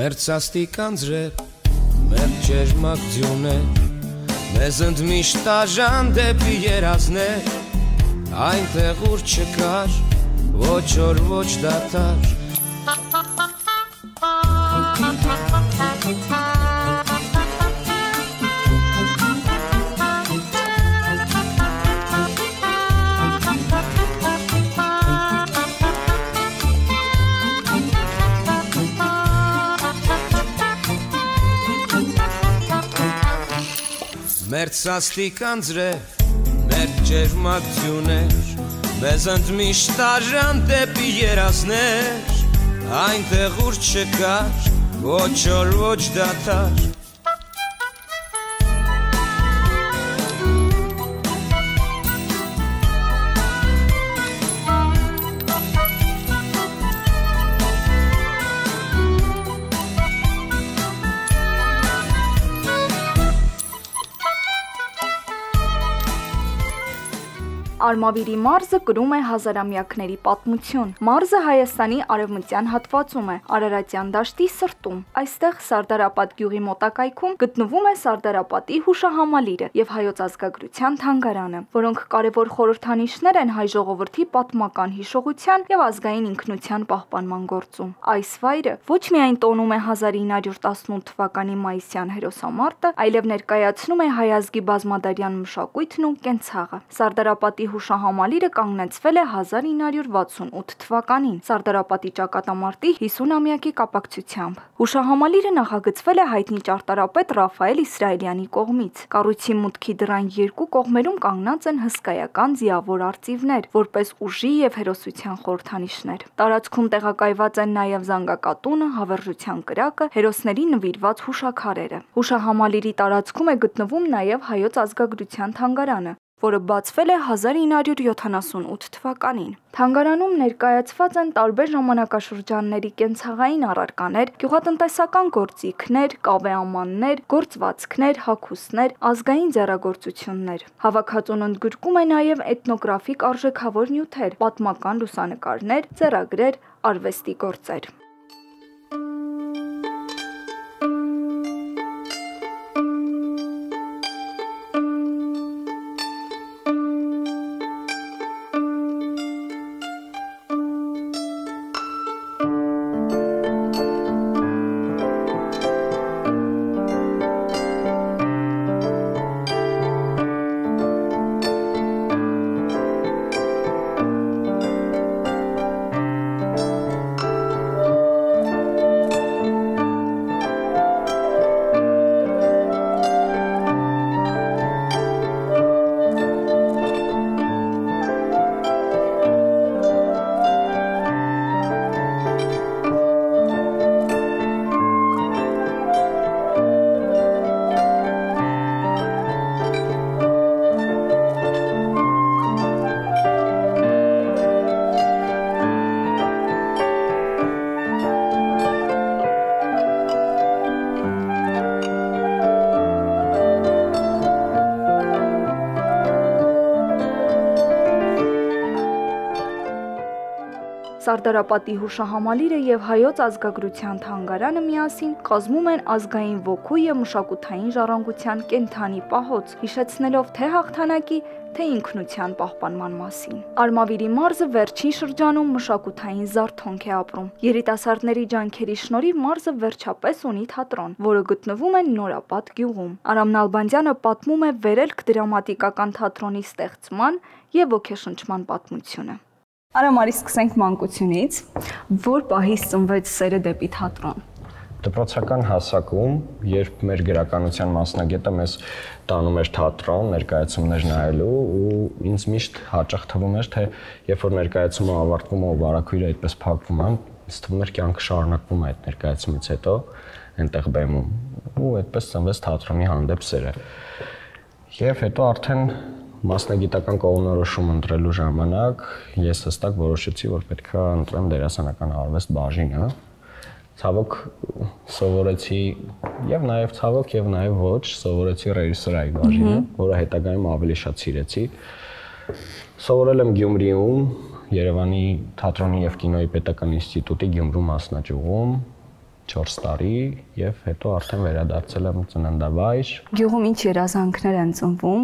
Մերձաստիկ անձրև, մեր ջերմակ ձյուներ, մեզ ընդմիշտ աժան դեպի երազներ, այնտեղ ուր չկար, ոչ օր ոչ դադար։ Մերձաստիկ անձրև, մեր ջերմակ ձյուներ, մեզ ընդմիշտ աժան դեպի երազներ, այնտեղ ուր չկար, ոչ օր ոչ դադար։ Արմավիրի մարզը կրում է հազարամյակների պատմություն։ Մարզը Հայաստանի արևմտյան հատվածում է, Արարատյան դաշտի սրտում։ Այստեղ Սարդարապատ գյուղի մոտակայքում գտնվում է Սարդարապատի հուշահամալիրը եւ Հայոց ազգագրության թանգարանը, որոնք կարևոր խորհրդանիշներ են հայ ժողովրդի պատմական հիշողության եւ ազգային ինքնության պահպանման գործում։ Այս վայրը ոչ միայն տոնում է 1918 թվականի մայիսյան հերոսամարտը, այլև ներկայացնում է հայ ազգի բազմադարյան մշակույթն ու կենցաղը։ Սարդարապատի հուշահամալիրը կանգնեցվել է 1968 թվականին Սարդարապատի ճակատամարտի 50-ամյակի կապակցությամբ։ Հուշահամալիրը նախագծվել է հայտնի ճարտարապետ Ռաֆայել Իսրայելյանի կողմից։ Կառույցի մուտքի դռան երկու կողմերում կանգնած են հսկայական ձիավոր արծիվներ, որպես ուժի եւ հերոսության խորհրդանիշներ։ Տարածքում տեղակայված են նաեւ զանգակատունը, հավերժության կրակը, հերոսների նվիրված հուշաքարերը։ Հուշահամալիրի տարածքում է գտնվում նաեւ Հայոց ազգագրության թանգարանը, որը բացվել է 1978 թվականին։ Թանգարանում ներկայացված են տարբեր ժամանակաշրջանների կենցաղային առարկաներ, գյուղատնտեսական գործիքներ, կավեամաններ, գործվածքներ, հագուստներ, ազգային ձեռագործություններ։ Հավաքածուն ընդգրկում է նաև էթնոգրաֆիկ արժեքավոր նյութեր, պատմական լուսանկարներ, ձեռագրեր, արվեստի գործեր։ Սարդարապատի հուշահամալիրը եւ Հայոց ազգագրության թանգարանը միասին կազմում են ազգային ոգու եւ մշակութային ժառանգության կենթանի պահոց, հիշեցնելով թե հաղթանակի, թե ինքնության պահպանման մասին։ Արմավիրի մարզը վերջին շրջանում մշակութային զարթոնք է ապրում։ Երիտասարդների ջանքերի շնորհիվ մարզը վերջապես ունի թատրոն, որը գտնվում է Նորապատ գյուղում։ Արամ Նալբանդյանը պատմում է Վերելք դրամատիկական թատրոնի ստեղծման եւ ոգեշնչման պատմությունը։ Արամ, արի սկսենք մանկությունից, որ պահից ծնվեց սերը դեպի թատրոն։ Դպրոցական հասակում, երբ մեր գրականության մասնագետը մեզ տանում էր թատրոն, ներկայացումներ նայելու, ու ինձ միշտ հաճախ թվում էր, թե երբ որ ներկայացումը ավարտվում է ու վարակույրը այդպես փակվում է, ինձ թվում էր կյանքը շարունակվում է այդ ներկայացումից հետո այնտեղ բեմում, ու այդպես ծնվեց թատրոնի հանդեպ սերը։ Եվ հետո արդեն մասնագիտական կողմնորոշում ընտրելու ժամանակ ես հստակ որոշեցի, որ պետք է ընտրեմ դերասանական արվեստ բաժինը։ Ցավոք սովորեցի եւ նաեւ ցավոք եւ նաեւ ոչ, սովորեցի ռեժիսորայի բաժինը, որը հետագայում ավելի շատ սիրեցի։ Սովորել եմ Գյումրիում, Երևանի թատրոնի եւ կինոյի պետական ինստիտուտի Գյումրու մասնաճյուղում, 4 տարի եւ հետո արդեն վերադարձել եմ ծննդավայր։ Գյուղում ինչ երազանքներ են ծնվում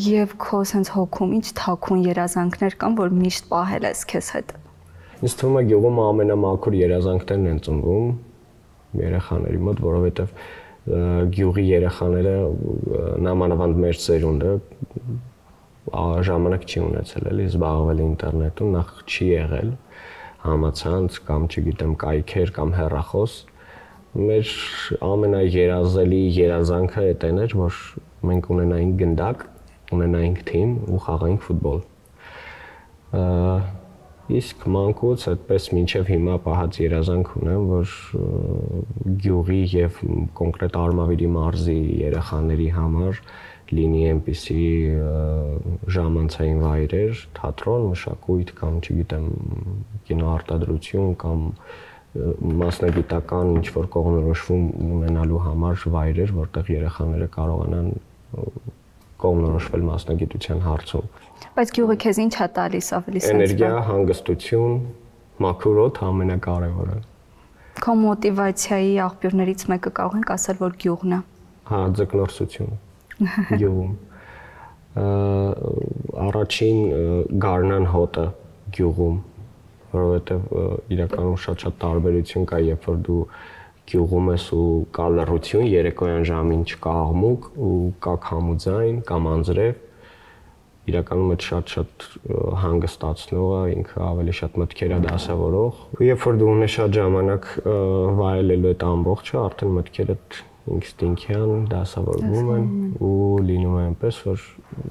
եւ քո sense հոգում ինչ թաքուն երազանքներ կան, որ միշտ պահել ես քեզ հետ։ Ինձ թվում է գյուղում ամենամաքուր երազանքներն են ծնվում երեխաների մոտ, որովհետեւ գյուղի երեխաները նամանավանդ մեր ծերունդը ժամանակ չի ունեցել էլի զբաղվել ինտերնետում, նախ չի եղել համացանց կամ չգիտեմ կայքեր կամ հեռախոս։ Մեր ամենաերազելի երազանքը էտեն էր, որ մենք ունենայինք գնդակ, ունենայինք թիմ ու խաղայինք ֆուտբոլ։ Իսկ մանկուց այդպես մինչև հիմա պահած երազանք ունեմ, որ գյուղի եւ կոնկրետ Արմավիրի մարզի երեխաների համար լինի այնպիսի ժամանցային վայրեր, թատրոն, մշակույթ կամ չգիտեմ կինոարտադրություն կամ մասնագիտական ինչ-որ կողմնորոշում ունենալու համար վայրեր, որտեղ երեխաները կարողանան կողմնորոշվել մասնագիտության հարցում։ Բայց գյուղը քեզ ինչ է տալիս ավելի sense։ Էներգիա, հանգստություն, մաքուր օդ ամենակարևորը։ Քո մոտիվացիայի աղբյուրներից մեկը կարող ենք ասել, որ գյուղն է։ Հա, ձկնորսություն գյուղում։ Առաջին գարնան հոտը գյուղում, որովհետև իրականում շատ տարբերություն կա, երբ որ դու գյուղում ես ու կա լռություն, երեկոյան ժամին չկա աղմուկ ու կա քամուձայն կամ անձրև, իրականում այդ շատ հանգստացնող է, ինքը ավելի շատ մտքեր է դասավորող։ Ու երբ որ դու ունես շատ ժամանակ վայելելու այդ ամբողջը, արդեն մտքերդ ինստինկտիվ դասավորվում են ու լինում է այնպես, որ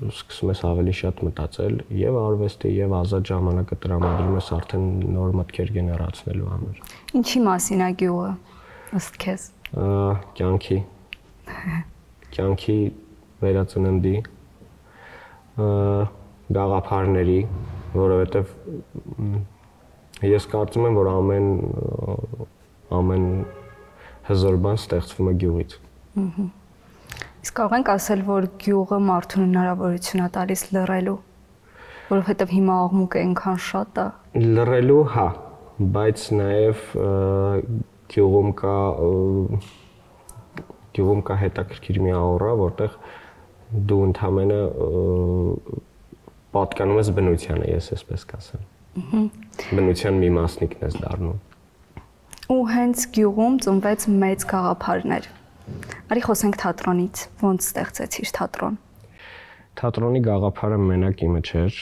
սկսում ես ավելի շատ մտածել եւ արվեստի եւ ազատ ժամանակը տրամադրում ես արդեն նոր մտքեր գեներացնելու համար։ Ինչի մասին է գյուղը ըստ քեզ։ Կյանքի վերածննդի գաղափարների, որովհետեւ ես կարծում եմ, որ ամեն հզոր բան ստեղծվում է գյուղից։ Իսկ կարող ենք ասել, որ գյուղը մարդուն հնարավորություն է տալիս լռելու, որովհետև հիմա աղմուկը այնքան շատ է։ Լռելու, հա, բայց նաև գյուղում կա հետաքրքիր մի աուրա, որտեղ դու ընդհանրապես պատկանում ես բնությանը, ես այսպես կասեմ։ Բնության մի մասնիկն ես դառնում։ Ու հենց գյուղում ծնվեց մեծ գաղափարներ։ Արի խոսենք թատրոնից, ոնց ստեղծեցիր թատրոն։ Թատրոնի գաղափարը մենակ իմը չէր,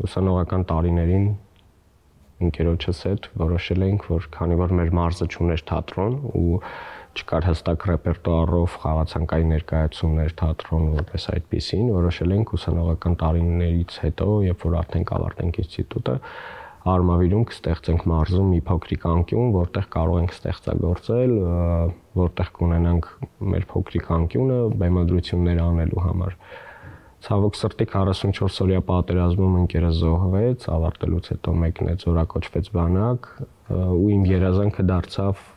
ուսանողական տարիներին ընկերոջս հետ որոշել էինք, որ քանի որ մեր մարզը չուներ թատրոն ու չկար հստակ ռեպերտուարով խաղացանկային ներկայացումներ թատրոն որպես այդպեսին, որոշել ենք ուսանողական տարիներից հետո, երբ որ արդեն կավարտենք ինստիտուտը, Արմավիրում կստեղծենք մարզում մի փոքրիկ անկյուն, որտեղ կարող ենք ստեղծագործել, որտեղ կունենանք մեր փոքրիկ անկյունը բեմադրություններ անելու համար։ Ցավոք սրտի 44-օրյա պատերազմում ընկերս զոհվեց, ավարտելուց հետո մեկնեց, օրակոչվեց բանակ, ու իմ երազանքը դարձավ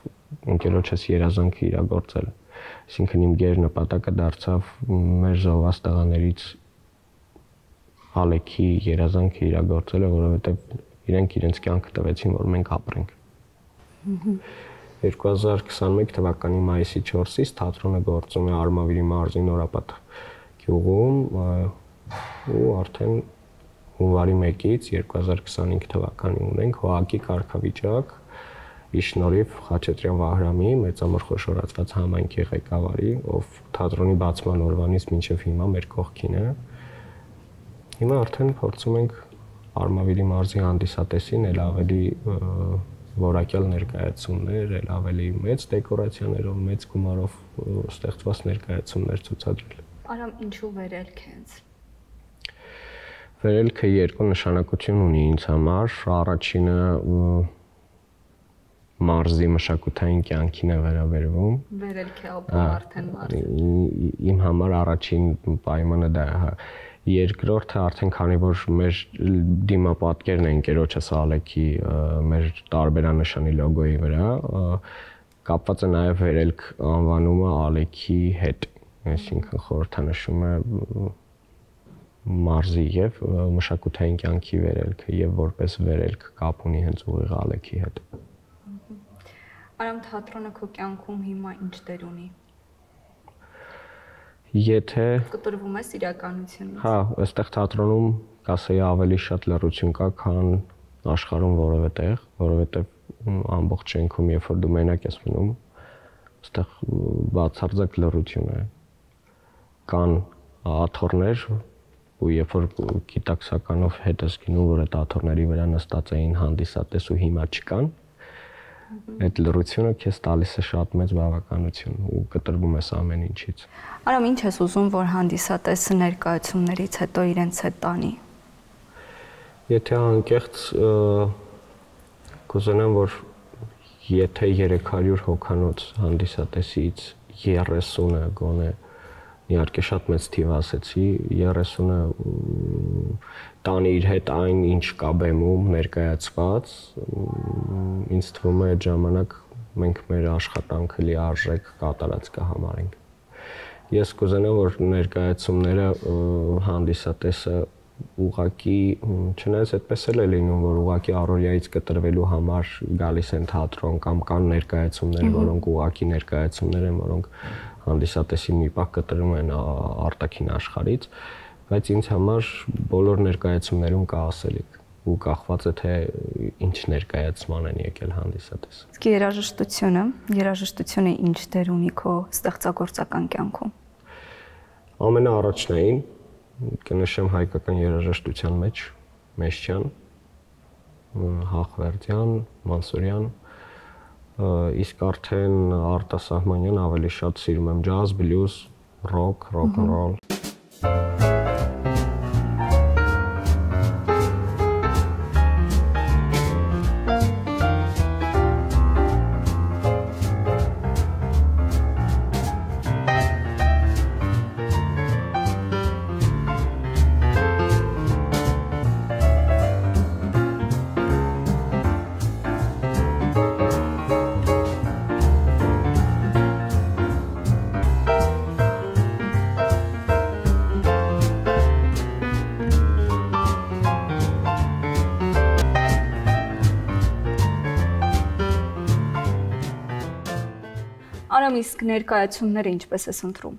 ընկերոջս երազանքը իրագործել։ Այսինքն իմ գերնպատակը դարձավ մեր զոհված տղաներից Ալեքի երազանքը իրագործելը, որովհետև իրենք իրենց կյանքը տվեցին, որ մենք ապրենք։ 2021 թվականի մայիսի 4-ից թատրոնը գործում է Արմավիրի մարզի Նորապատ գյուղում ու արդեն հունվարի 1-ից 2025 թվականին ունենք ՀՕԱԿ-ի կարգավիճակ ի շնորհիվ Խաչատրյան Վահրամի մեծամոր խոշորացված համայնքի ղեկավարի, ով թատրոնի բացման օրվանից մինչև հիմա մեր կողքին է։ Հիմա արդեն փորձում ենք Արմավիրի մարզի հանդիսատեսին էլ ավելի որակյալ ներկայացումներ, էլ ավելի մեծ դեկորացիաներով, մեծ գումարով ստեղծված ներկայացումներ ցուցադրել։ Արամ, ինչու վերելք հենց։ Վերելքը երկու նշանակություն ունի ինձ համար։ Առաջինը մարզի մշակութային կյանքին է վերաբերվում։ Վերելք է ապրում արդեն մարզը։ Իմ համար առաջին պայմանը դա է։ Երկրորդը արդեն քանի որ մեր դիմապատկերն են ընկերոջս Ալեքի մեր տարբերանշանի լոգոյի վրա, կապված է նաև վերելք անվանումը Ալեքի հետ, այսինքն խորհրդանշում է մարզի եւ մշակութային կյանքի վերելքը եւ որպես վերելք կապ ունի հենց ուղիղ Ալեքի հետ։ Արամ թատրոնը քո կյանքում հիմա ինչ դեր ունի։ Եթե կտրվում ես իրականությունից։ Հա, այստեղ թատրոնում կասեի ավելի շատ լռություն կա, քան աշխարհում որևէ տեղ, որովհետև ամբողջ շենքում երբ որ դու մենակ ես մնում, այստեղ բացարձակ լռություն է։ Կան աթոռներ, ու երբ որ գիտակցականով հետ ես գնում, որ այդ աթոռների վրա նստած էին հանդիսատես ու հիմա չկան, այդ լռությունը քեզ տալիս է շատ մեծ բավականություն ու կտրվում ես ամեն ինչից։ Արամ, ինչ ես ուզում, որ հանդիսատեսը ներկայացումներից հետո իրենց հետ տանի։ Եթե անկեղծ կուզենամ, որ եթե 300 հոգանոց հանդիսատեսից 30-ը գոնե, իհարկե շատ մեծ թիվ ասեցի, 30-ը տանի իր հետ այն ինչ կա բեմում ներկայացված, ինձ թվում է այդ ժամանակ մենք մեր աշխատանքը լիարժեք կատարած կհամարենք։ Ես կուզենամ, որ ներկայացումները հանդիսատեսը ուղղակի, չնայած այդպես էլ է լինում, որ ուղղակի առօրյայից կտրվելու համար գալիս են թատրոն կամ կան ներկայացումներ, որոնք ուղղակի ներկայացումներ են, որոնք հանդիսատեսի մի պահ կտրում են արտաքին աշխարհից, բայց ինձ համար բոլոր ներկայացումներում կա ասելիք ու կախված է թե ինչ ներկայացման են եկել հանդիսատես։ Իսկ երաժշտությունը ինչ դեր ունի քո ստեղծագործական կյանքում։ Ամենաառաջնային կնշեմ հայկական երաժշտության մեջ Մեշչյան, Հախվերդյան, Մանսուրյան, իսկ արդեն արտասահմանյան ավելի շատ սիրում եմ ջազ, բլյուզ, ռոք, ռոք-ն-ռոլ։ Արամ, իսկ ներկայացումները ինչպես ես ընտրում։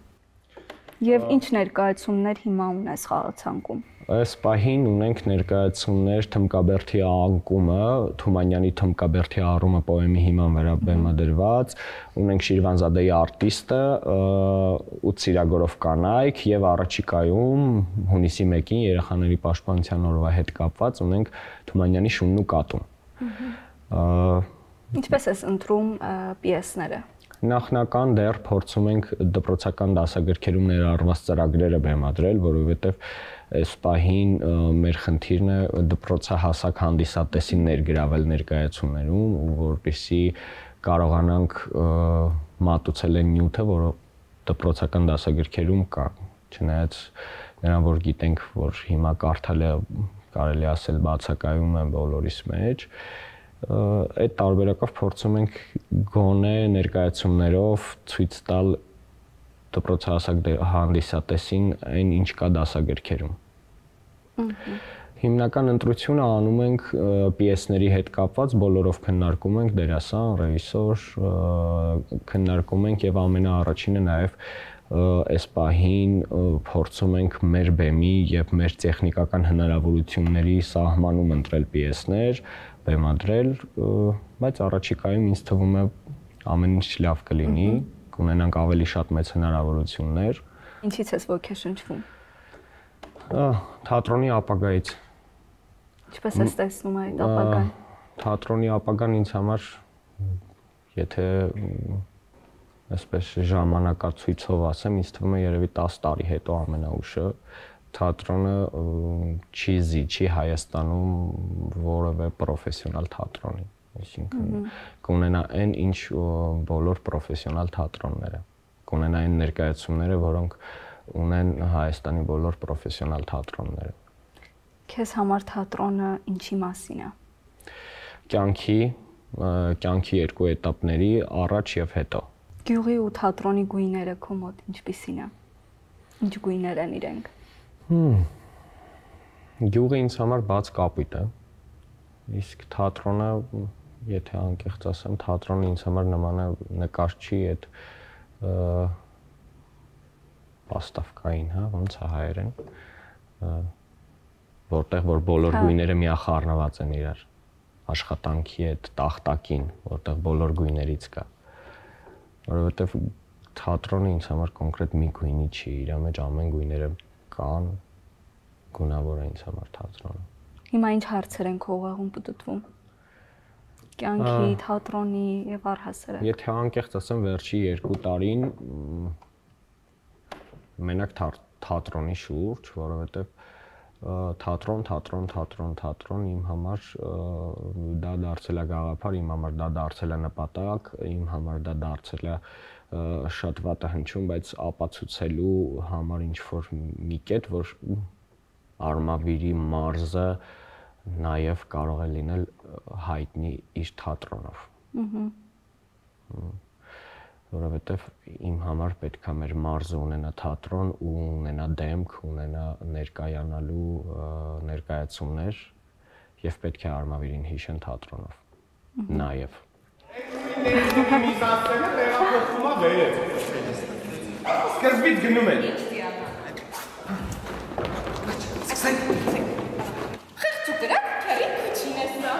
Եվ ինչ ներկայացումներ հիմա ունես խաղացանկում։ Այս պահին ունենք ներկայացումներ Թմկաբերդի անկումը, Թումանյանի Թմկաբերդի առումը պոեմի հիման վրա բեմադրված, ունենք Շիրվանզադեի արտիստը, Ութ Սիրագորով կանայք եւ առաջիկայում հունիսի 1-ին երեխաների պաշտպանության օրվա հետ կապված ունենք Թումանյանի Շունն ու կատուն։ Ինչպես ես ընտրում պիեսները։ Նախնական դեռ փորձում ենք դպրոցական դասագրքերում ներառված ծրագրերը բեմադրել, որովհետև այս պահին մեր խնդիրն է դպրոցահասակ հանդիսատեսին ներգրավել ներկայացումներում, որպեսզի կարողանանք մատուցել այն նյութը, որը դպրոցական դասագրքերում կա, չնայած նրան որ գիտենք, որ հիմա կարդալը կարելի ասել բացակայում է բոլորիս մեջ, այդ տարբերակով փորձում ենք գոնե ներկայացումներով ցույց տալ դպրոցահասակ հանդիսատեսին այն ինչ կա դասագրքերում։ Հիմնական ընտրությունը անում ենք պիեսների հետ կապված, բոլորով քննարկում ենք դերասան, ռեժիսոր, քննարկում ենք եւ ամենաառաջինը նաեւ այս պահին փորձում ենք մեր բեմի եւ մեր տեխնիկական հնարավորությունների սահմանում ընտրել պիեսներ, բեմադրել, բայց առաջիկայում ինձ թվում է ամեն ինչ լավ կլինի, կունենանք ավելի շատ մեծ հնարավորություններ։ Ինչից ես ոգեշնչվում։ Թատրոնի ապագայից։ Ինչպես ես տեսնում այդ ապագան։ Թատրոնի ապագան ինձ համար, եթե այսպես ժամանակացույցով ասեմ, ինձ թվում է երևի 10 տարի հետո ամենաուշը թատրոնը չի Հայաստանում որևէ պրոֆեսիոնալ թատրոնի, այսինքն կունենա այն ինչ բոլոր պրոֆեսիոնալ թատրոնները, կունենա այն ներկայացումները, որոնք ունեն Հայաստանի բոլոր պրոֆեսիոնալ թատրոնները։ Քեզ համար թատրոնը ինչի մասին է։ Կյանքի երկու էտապների առաջ եւ հետո։ Գյուղի ու թատրոնի գույները քո մոտ ինչպիսին է։ Ինչ գույներ են իրենք։ Գյուղը ինձ համար բաց կապույտ է, իսկ թատրոնը եթե անկեղծ ասեմ, թատրոնը ինձ համար նման է նկարչի այդ պաստավկային, հա, ոնց է հայերեն, որտեղ որ բոլոր գույները միախառնված են իրար, աշխատանքի այդ տախտակին, որտեղ բոլոր գույներից կա, որովհետև թատրոնը ինձ համար կոնկրետ մի գույնի չի, իր մեջ ամեն գույները կան, գունավոր է ինձ համար թատրոնը։ Հիմա ինչ հարցեր են քո ուղեղում պտտվում։ Կյանքի, թատրոնի եւ առհասարակ։ Եթե անկեղծ ասեմ, վերջի 2 տարին մենակ թատրոնի շուրջ, որովհետև թատրոն իմ համար դա դարձել է գաղափար, իմ համար դա դարձել է նպատակ, իմ համար դա դարձել է շատ վատ է հնչում, բայց ապացուցելու համար ինչ-որ մի կետ, որ Արմավիրի մարզը նաև կարող է լինել հայտնի իր թատրոնով։ Որովհետև իմ համար պետք է մեր մարզը ունենա թատրոն ու ունենա դեմք, ունենա ներկայանալու ներկայացումներ եւ պետք է Արմավիրին հիշեն թատրոնով։ Նաև։ Միսասները տեղափոխվում է վերև։ Սկզբից գնում են։ Խեղճու կրակ քերի քուչին է սա։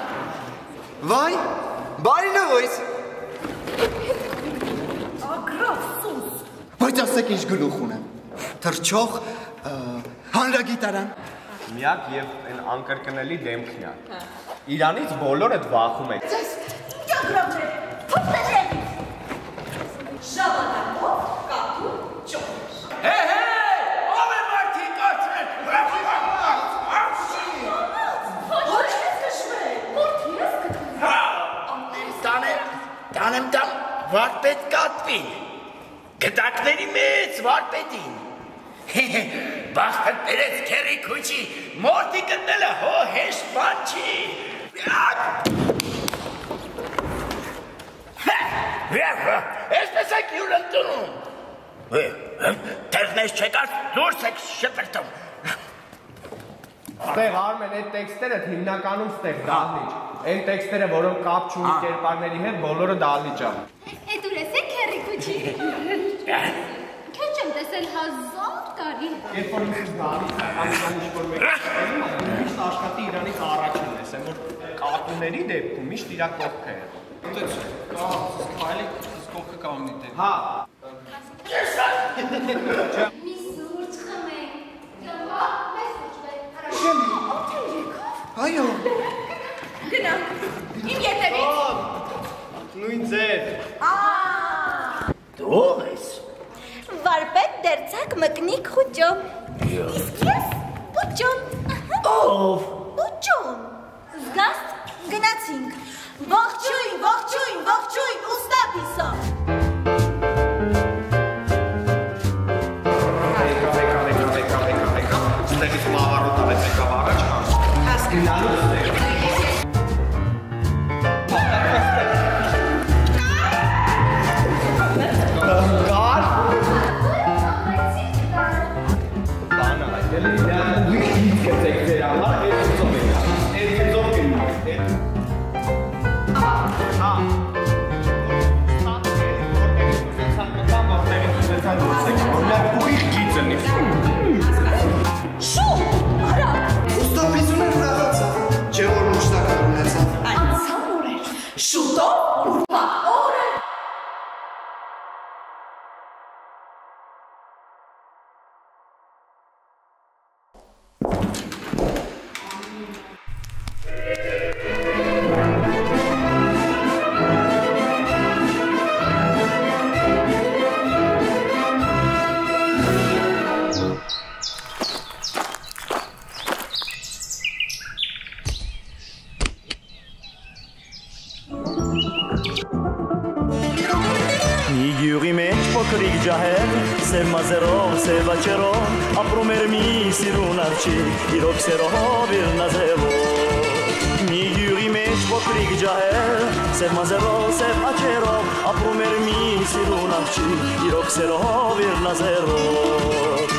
Վայ, բարի նույս։ Ագրավ սուս։ Բայց ասեք ինչ գլուխ ունեմ։ Թրջող հանրագիտարան։ Միակ եւ այն անկրկնելի դեմքն է։ Իրանից բոլորը վախում են։ Ագրավներ, փոքրել։ Ժավադակով կատու ճոք։ Տանեմ վարպետ կատվին, գտակների մեծ վարպետին, բախտը տերեց կերի կուչի, մորդի գտնելը հո հեշտ բան չի, Էսպես եք յուր ընտնում, տեղնես չեկած դուրս եք շպրտում, Ստեղ Արմեն, այդ տեքստերը հիմնականում ստեղ դահլիճ, այն տեքստերը, որոնք կապ չունի կերպարների հետ, բոլորը դահլիճ է։ Էդ ուր ես քերի քուչի։ Քեչ եմ տեսել 1000 տարի։ Երբ որ ինքս դահլիճ է, ամենան ինչ-որ մեկը միշտ աշխատի իրանից առաջին ես, այն որ կատուների դեպքում միշտ իրա կողքը է։ Հա։ Մի սուրճ խմենք։ Գնա, մեզ Այո։ Գնանք, իմ ետևից։ Նույն ձև։ դու ես, Վարպետ դերձակ մկնիկ խուճոն։ Իսկ ես պուճոն։ ով, Պուճոն։ Զգաստ գնացինք։ Ողջույն, ողջույն, ողջույն, ուստա պիսա։ Ստեղից մավարոտ ավեց եկավ առաջ կան։ Հաս գնալու ստեղ։ Կար։ Բանը, այդել մի խիտ կեցեք ձեր համար, այդ ձով եք, այդ ձով գնում եք։ Հա։ Ուստապիզուներ ուրախացավ, չէ որ մշտական ունեցավ։ Անցավ օրեր, շուտով ուրվա օրեր։ Մի գյուղի մեջ փոքրիկ ջահել, սև մազերով, սև աչերով, ապրում էր մի սիրուն աղջիկ, իրոք սերով իր նազերով։ Մի գյուղի մեջ փոքրիկ ջահել, սև մազերով, սև աչերով, ապրում էր մի սիրուն աղջիկ, իրոք սերով իր նազերով։